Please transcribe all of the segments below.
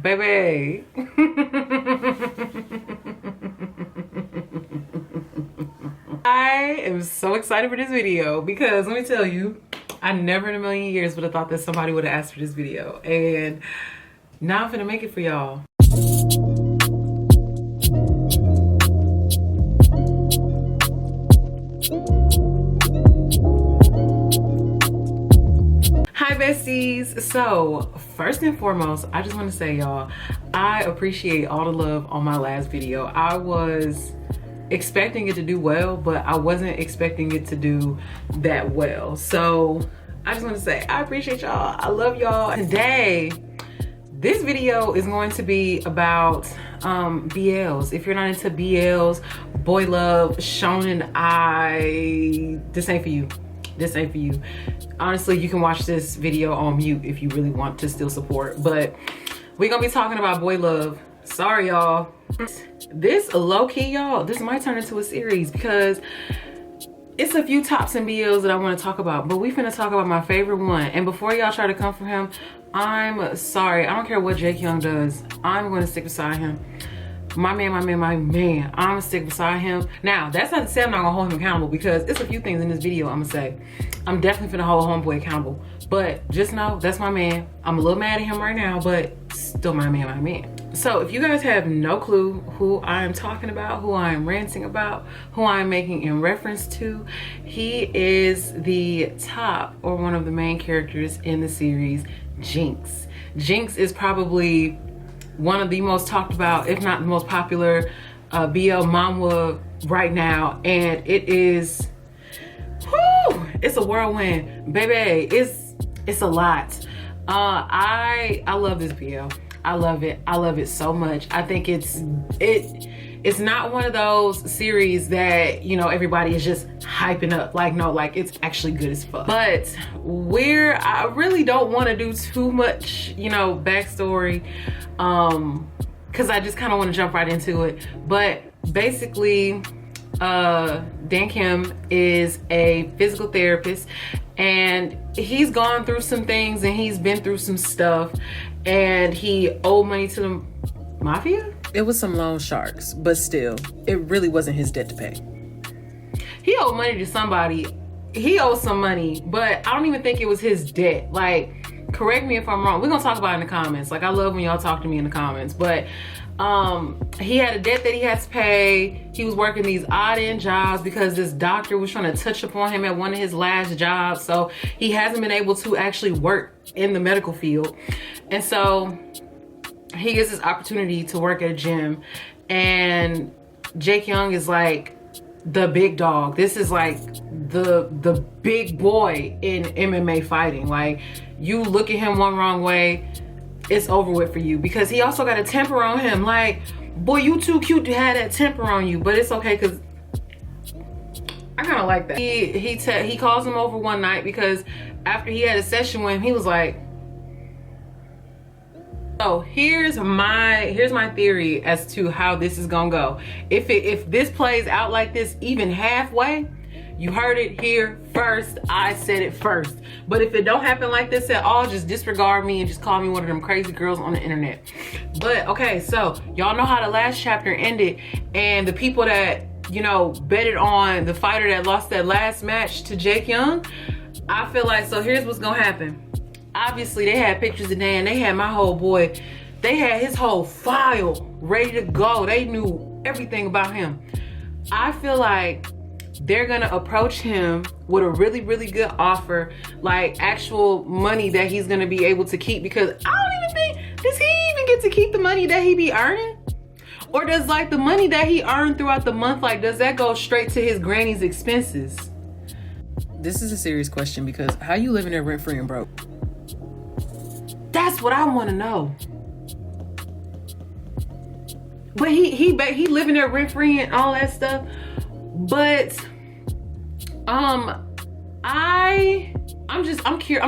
Baby. I am so excited for this video because let me tell you, I never in a million years would have thought that somebody would have asked for this video, and now I'm gonna make it for y'all. Hi besties. So first and foremost, I just want to say y'all, I appreciate all the love on my last video. I was expecting it to do well, but I wasn't expecting it to do that well. So I just want to say I appreciate y'all. I love y'all. Today, this video is going to be about BLs. If you're not into BLs, boy love, shonen this ain't for you. This ain't for you. Honestly, you can watch this video on mute if you really want to still support, but we're gonna be talking about boy love. Sorry y'all. This low-key, y'all, this might turn into a series because it's a few tops and BLs that I want to talk about, but we finna talk about my favorite one. And before y'all try to come for him, I'm sorry. I don't care what Jaekyung does. I'm gonna stick beside him. My man, I'm gonna stick beside him. Now, that's not to say I'm not gonna hold him accountable, because it's a few things in this video I'm gonna say. I'm definitely finna hold homeboy accountable, but just know that's my man. I'm a little mad at him right now, but still my man. So if you guys have no clue who I'm talking about, who I'm ranting about, who I'm making in reference to, he is the top or one of the main characters in the series, JINX. JINX is probably one of the most talked about, if not the most popular BL manga right now, and it is, whoo, it's a whirlwind, baby. It's a lot. I love this BL. I love it so much. I think it's not one of those series that, you know, everybody is just hyping up. Like, no, like, it's actually good as fuck. But I really don't want to do too much, you know, backstory, because I just kind of want to jump right into it. But basically, Jaekyung is a physical therapist, and he's gone through some things and he's been through some stuff, and he owed money to the mafia. It was some loan sharks, but still, it really wasn't his debt to pay. He owed money to somebody. He owed some money, but I don't even think it was his debt. Like, correct me if I'm wrong. We're gonna talk about it in the comments. Like, I love when y'all talk to me in the comments, but he had a debt that he had to pay. He was working these odd end jobs because this doctor was trying to touch upon him at one of his last jobs. So he hasn't been able to actually work in the medical field. And so he gets this opportunity to work at a gym, and Jaekyung is like the big dog. This is like the big boy in MMA fighting. Like, you look at him one wrong way, it's over with for you, because he also got a temper on him. Like, boy, you too cute to have that temper on you, but it's okay, because I kind of like that. He calls him over one night because after he had a session with him, he was like, so here's my theory as to how this is gonna go. If this plays out like this even halfway, you heard it here first. I said it first. But if it don't happen like this at all, just disregard me and just call me one of them crazy girls on the internet. But okay, so y'all know how the last chapter ended, and the people that, you know, betted on the fighter that lost that last match to Jaekyung, I feel like, so here's what's gonna happen. Obviously, they had pictures of Dan. They had my whole boy. They had his whole file ready to go. They knew everything about him. I feel like they're gonna approach him with a really, really good offer, like actual money that he's gonna be able to keep, because I don't even think, does he even get to keep the money that he be earning? Or does, like, the money that he earned throughout the month, like, does that go straight to his granny's expenses? This is a serious question, because how you living there rent-free and broke? That's what I want to know. But he living there rent-free and all that stuff. But I'm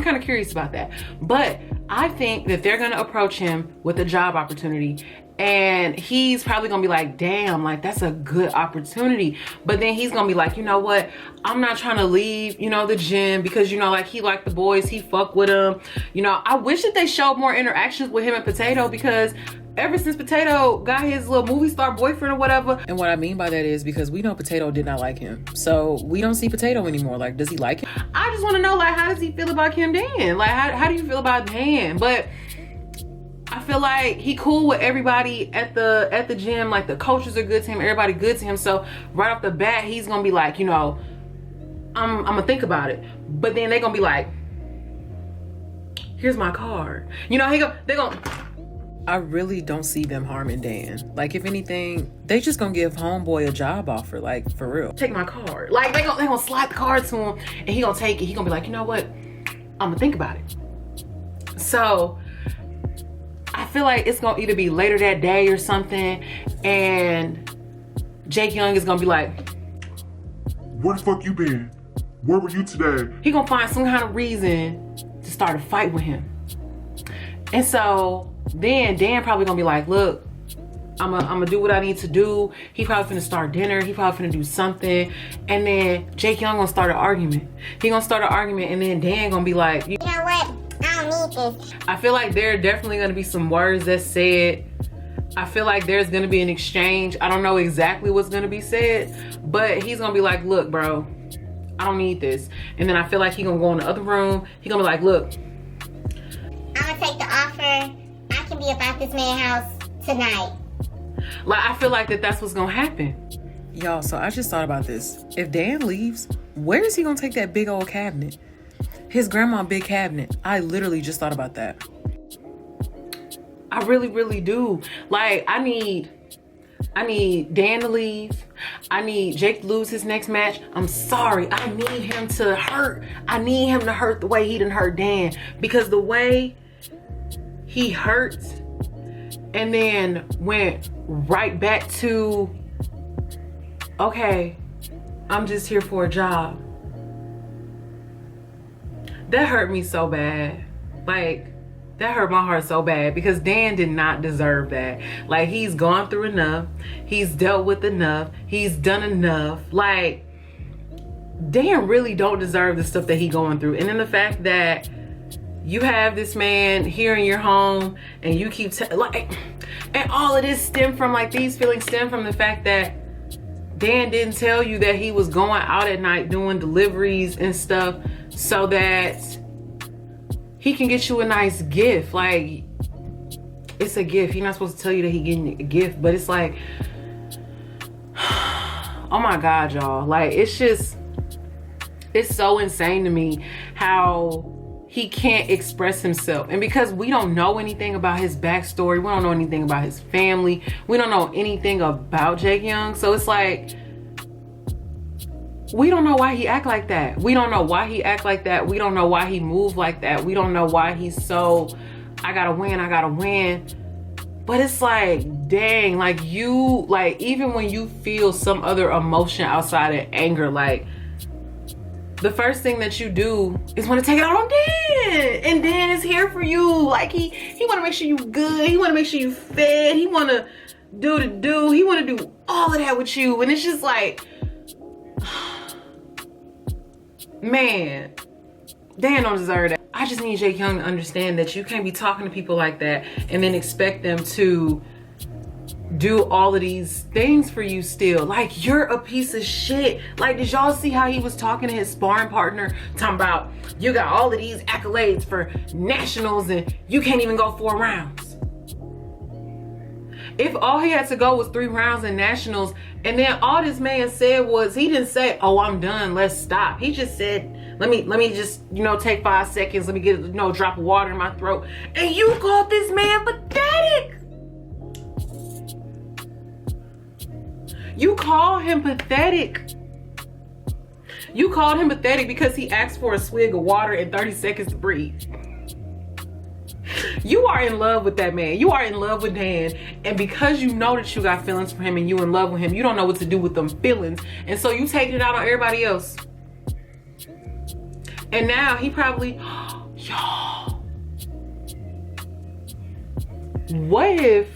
kind of curious about that. But I think that they're gonna approach him with a job opportunity, And he's probably gonna be like, damn, like that's a good opportunity. But then he's gonna be like, you know what, I'm not trying to leave, you know, the gym, because, you know, like he liked the boys, he fuck with them. You know, I wish that they showed more interactions with him and Potato, because ever since Potato got his little movie star boyfriend or whatever. And what I mean by that is because we know Potato did not like him, so we don't see Potato anymore. Like, does he like him? I just want to know, like, how does he feel about Kim Dan? Like, how do you feel about Dan? But I feel like he cool with everybody at the gym. Like, the coaches are good to him, everybody good to him. So right off the bat, he's gonna be like, you know, I'm gonna think about it. But then they're gonna be like, here's my card. You know, they're gonna. I really don't see them harming Dan. Like, if anything, they just gonna give homeboy a job offer, like, for real. Take my card. Like, they gonna slide the card to him, and he gonna take it. He gonna be like, you know what, I'm gonna think about it. So I feel like it's gonna either be later that day or something, and Jaekyung is gonna be like, where the fuck you been? Where were you today? He gonna find some kind of reason to start a fight with him. And so then Dan probably gonna be like, look, I'm gonna do what I need to do. He probably finna start dinner. He probably finna do something. And then Jaekyung gonna start an argument. He gonna start an argument, and then Dan gonna be like, you know what? I don't need this. I feel like there are definitely gonna be some words that's said. I feel like there's gonna be an exchange. I don't know exactly what's gonna be said, but he's gonna be like, look, bro, I don't need this. And then I feel like he gonna go in the other room. He gonna be like, look, I'm gonna take the offer. I can be about this man's house tonight. Like, I feel like that's what's gonna happen. Y'all, so I just thought about this. If Dan leaves, where is he gonna take that big old cabinet? His grandma big cabinet. I literally just thought about that. I really, really do. Like, I need Dan to leave. I need Jake to lose his next match. I'm sorry. I need him to hurt. I need him to hurt the way he done hurt Dan. Because the way he hurt and then went right back to, okay, I'm just here for a job. That hurt me so bad. Like, that hurt my heart so bad, because Dan did not deserve that. Like, he's gone through enough. He's dealt with enough. He's done enough. Like, Dan really don't deserve the stuff that he going through. And then the fact that you have this man here in your home, and you keep like, and all of this stem from, like, these feelings stem from the fact that Dan didn't tell you that he was going out at night doing deliveries and stuff so that he can get you a nice gift. Like, it's a gift. He's not supposed to tell you that he getting a gift, but it's like, oh my God, y'all. Like, it's so insane to me how he can't express himself. And because we don't know anything about his backstory, we don't know anything about his family, we don't know anything about Jaekyung, so it's like, we don't know why he act like that. We don't know why he act like that. We don't know why he move like that. We don't know why he's so, I gotta win. But it's like, dang, like, you, like, even when you feel some other emotion outside of anger, like, the first thing that you do is want to take it out on Dan. And Dan is here for you. Like, he want to make sure you good. He want to make sure you fed. He want to do the do. He want to do all of that with you. And it's just like, man, Dan don't deserve that. I just need Jaekyung to understand that you can't be talking to people like that and then expect them to do all of these things for you still. Like, you're a piece of shit. Like, did y'all see how he was talking to his sparring partner, talking about, you got all of these accolades for nationals and you can't even go 4 rounds? If all he had to go was 3 rounds in nationals, and then all this man said was, he didn't say, oh, I'm done, let's stop. He just said, let me just, you know, take 5 seconds, let me get, you know, a drop of water in my throat. And you called this man pathetic. You call him pathetic. You called him pathetic because he asked for a swig of water and 30 seconds to breathe. You are in love with that man. You are in love with Dan. And because you know that you got feelings for him and you in love with him, you don't know what to do with them feelings. And so you take it out on everybody else. And now he probably, y'all, what if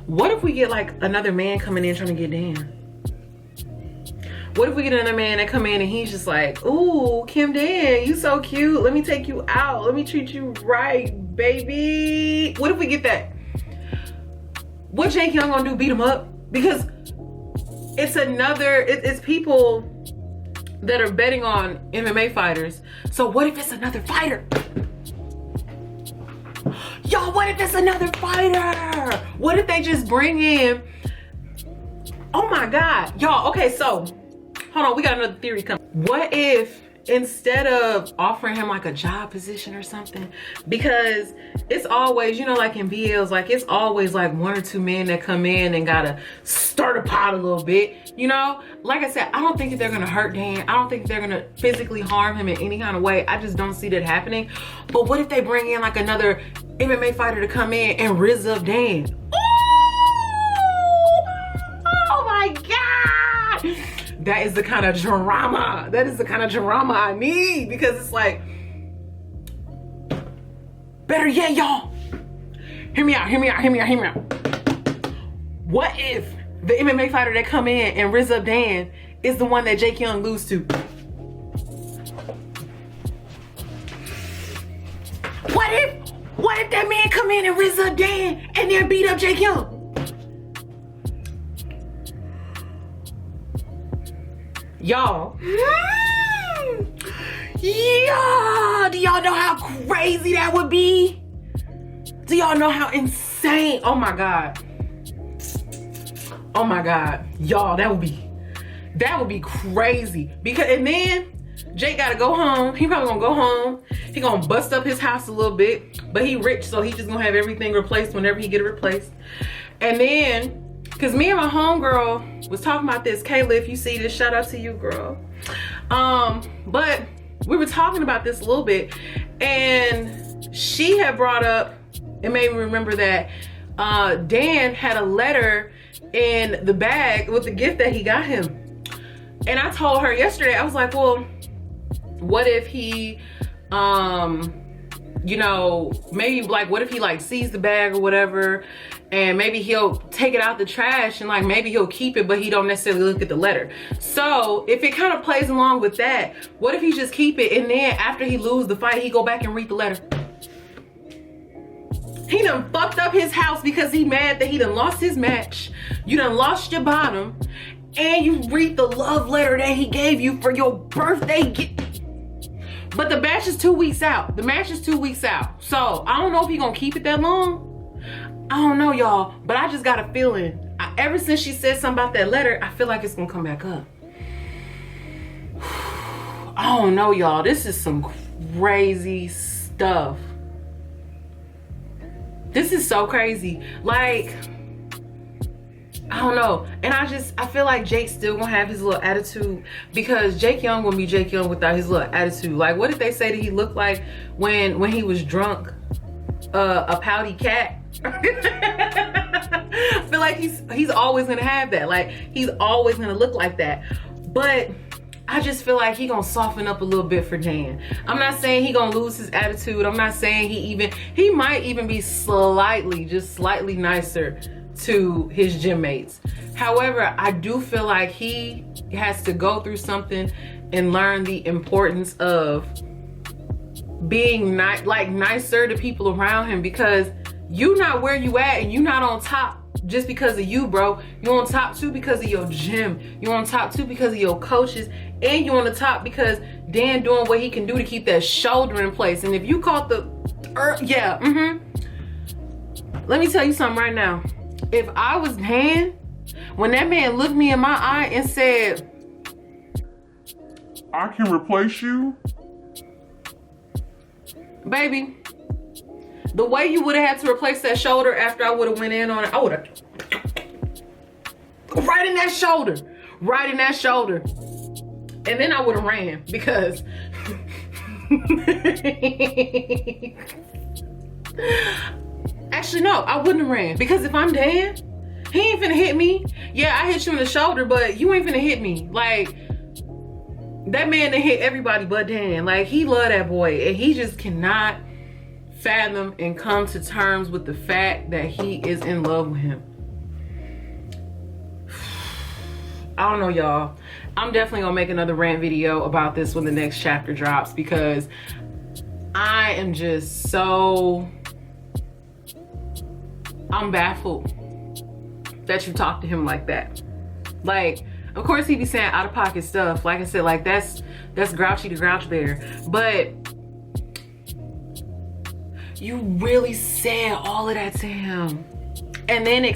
What if we get like another man coming in trying to get Dan? What if we get another man that come in and he's just like, ooh, Kim Dan, you so cute. Let me take you out. Let me treat you right, baby. What if we get that? What Jaekyung gonna do? Beat him up? Because it's people that are betting on MMA fighters. So what if it's another fighter? Yo, what if it's another fighter? What if they just bring in, oh my God, y'all, okay, so, hold on, we got another theory coming. What if instead of offering him like a job position or something, because it's always, you know, like in BLs, like it's always like 1 or 2 men that come in and gotta stir the pot a little bit, you know? Like I said, I don't think that they're gonna hurt Dan. I don't think they're gonna physically harm him in any kind of way. I just don't see that happening. But what if they bring in like another MMA fighter to come in and rizz up Dan? Oh my God! That is the kind of drama. That is the kind of drama I need, because it's like, better yet, y'all, hear me out, hear me out, hear me out, hear me out. What if the MMA fighter that come in and rizz up Dan is the one that Jaekyung lose to? What if that man come in and rizz up Dan and then beat up Jaekyung? Y'all, yeah, do y'all know how crazy that would be? Do y'all know how insane? Oh my God. Oh my God, y'all, that would be crazy. Because, and then Jake gotta go home. He probably gonna go home. He gonna bust up his house a little bit, but he rich, so he just gonna have everything replaced whenever he get it replaced. And then, cause me and my homegirl was talking about this. Kayla, if you see this, shout out to you, girl. But we were talking about this a little bit, and she had brought up, it made me remember that Dan had a letter in the bag with the gift that he got him. And I told her yesterday, I was like, well, what if he, you know, maybe like, what if he like sees the bag or whatever, and maybe he'll take it out the trash and like maybe he'll keep it, but he don't necessarily look at the letter. So if it kind of plays along with that, what if he just keep it, and then after he lose the fight, he go back and read the letter? He done fucked up his house because he mad that he done lost his match. You done lost your bottom, and you read the love letter that he gave you for your birthday gift. But the match is 2 weeks out. The match is 2 weeks out. So I don't know if he gonna keep it that long. I don't know, y'all, but I just got a feeling. Ever since she said something about that letter, I feel like it's gonna come back up. I don't know, y'all. This is some crazy stuff. This is so crazy. Like, I don't know. And I feel like Jake's still gonna have his little attitude, because Jaekyung gonna be Jaekyung without his little attitude. Like, what did they say that he looked like when he was drunk? A pouty cat. I feel like he's always gonna have that. Like, he's always gonna look like that. But I just feel like he gonna soften up a little bit for Dan. I'm not saying he gonna lose his attitude. I'm not saying he might even be just slightly nicer to his gym mates. However, I do feel like he has to go through something and learn the importance of being nicer to people around him, because you not where you at, and you not on top just because of you, bro. You're on top too because of your gym. You're on top too because of your coaches, and you're on the top because Dan doing what he can do to keep that shoulder in place. And if you caught the let me tell you something right now. If I was Dan, when that man looked me in my eye and said, I can replace you? baby, the way you would have had to replace that shoulder after I would have went in on it, I would have right in that shoulder, and then I would have ran, because actually no, I wouldn't have ran, because if I'm Dan, he ain't finna hit me. Yeah, I hit you in the shoulder, but you ain't finna hit me. Like, that man done hit everybody but Dan. Like, he love that boy, and he just cannot fathom and come to terms with the fact that he is in love with him. I don't know, y'all. I'm definitely gonna make another rant video about this when the next chapter drops, because I am just so, I'm baffled that you talk to him like that. Like, of course he be saying out of pocket stuff. Like I said, like that's grouchy to grouch there. But you really said all of that to him. And then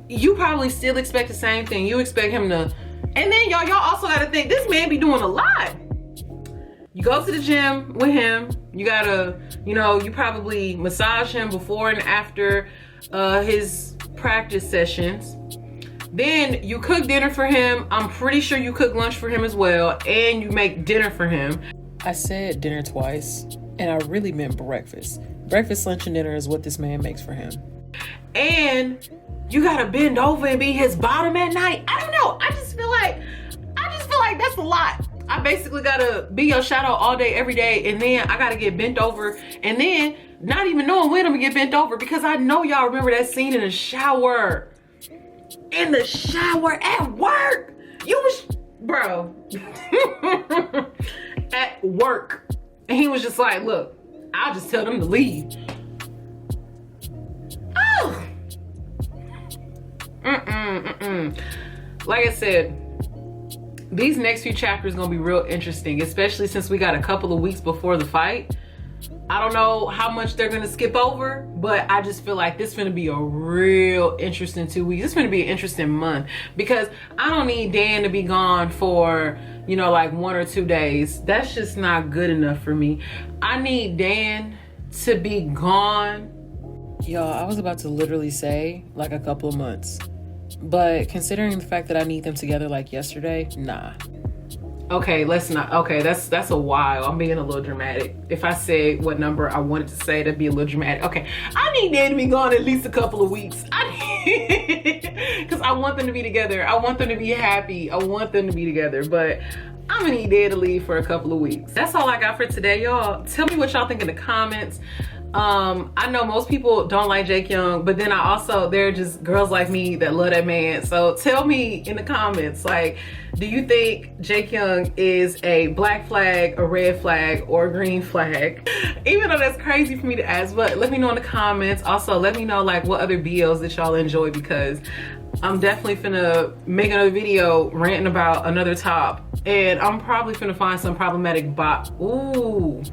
you probably still expect the same thing. You expect him to, and then y'all also gotta think, this man be doing a lot. You go to the gym with him. You gotta, you know, you probably massage him before and after his practice sessions. Then you cook dinner for him. I'm pretty sure you cook lunch for him as well. And you make dinner for him. I said dinner twice, and I really meant breakfast. Breakfast, lunch, and dinner is what this man makes for him. And you gotta bend over and be his bottom at night. I don't know. I just feel like that's a lot. I basically gotta be your shadow all day, every day, and then I gotta get bent over, and then not even knowing when I'm gonna get bent over, because I know y'all remember that scene in the shower. In the shower at work. You was, bro, at work. And he was just like, look, I'll just tell them to leave. Oh. Like I said, these next few chapters gonna be real interesting, especially since we got a couple of weeks before the fight. I don't know how much they're gonna skip over, but I just feel like this is gonna be a real interesting 2 weeks. It's gonna be an interesting month, because I don't need Dan to be gone for, you know, like 1 or 2 days. That's just not good enough for me. I need Dan to be gone. Y'all, I was about to literally say like a couple of months, but considering the fact that I need them together like yesterday, nah. Okay, let's not. Okay, that's a while. I'm being a little dramatic. If I said what number I wanted to say, that'd be a little dramatic. Okay, I need Dan to be gone at least a couple of weeks. Because I want them to be together. I want them to be happy. I want them to be together. But I'm gonna need Dan to leave for a couple of weeks. That's all I got for today, y'all. Tell me what y'all think in the comments. I know most people don't like Jaekyung, but then there are just girls like me that love that man. So tell me in the comments, like, do you think Jaekyung is a black flag, a red flag, or a green flag? Even though that's crazy for me to ask, but let me know in the comments. Also, let me know like what other BLs that y'all enjoy, because I'm definitely finna make another video ranting about another top, and I'm probably finna find some problematic ooh.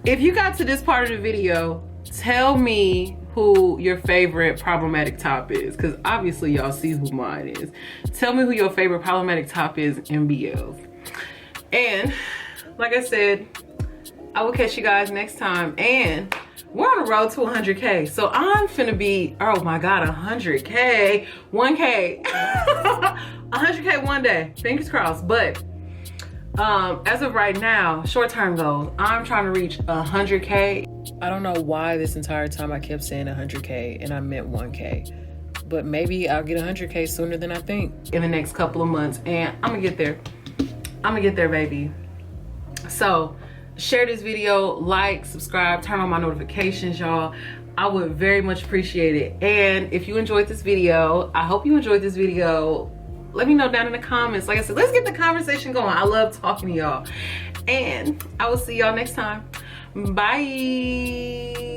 If you got to this part of the video, tell me who your favorite problematic top is, because obviously y'all see who mine is. Tell me who your favorite problematic top is in BLs. And like I said, I will catch you guys next time. And we're on the road to 100K. So I'm finna be, oh my God, 100K, 1K. 100K one day, fingers crossed. But as of right now, short-term goals, I'm trying to reach 100K. I don't know why this entire time I kept saying 100K and I meant 1K, but maybe I'll get 100K sooner than I think in the next couple of months, and I'm gonna get there. I'm gonna get there, baby. So share this video, like, subscribe, turn on my notifications, y'all. I would very much appreciate it. And if you enjoyed this video, I hope you enjoyed this video. Let me know down in the comments. Like I said, let's get the conversation going. I love talking to y'all. And I will see y'all next time. Bye.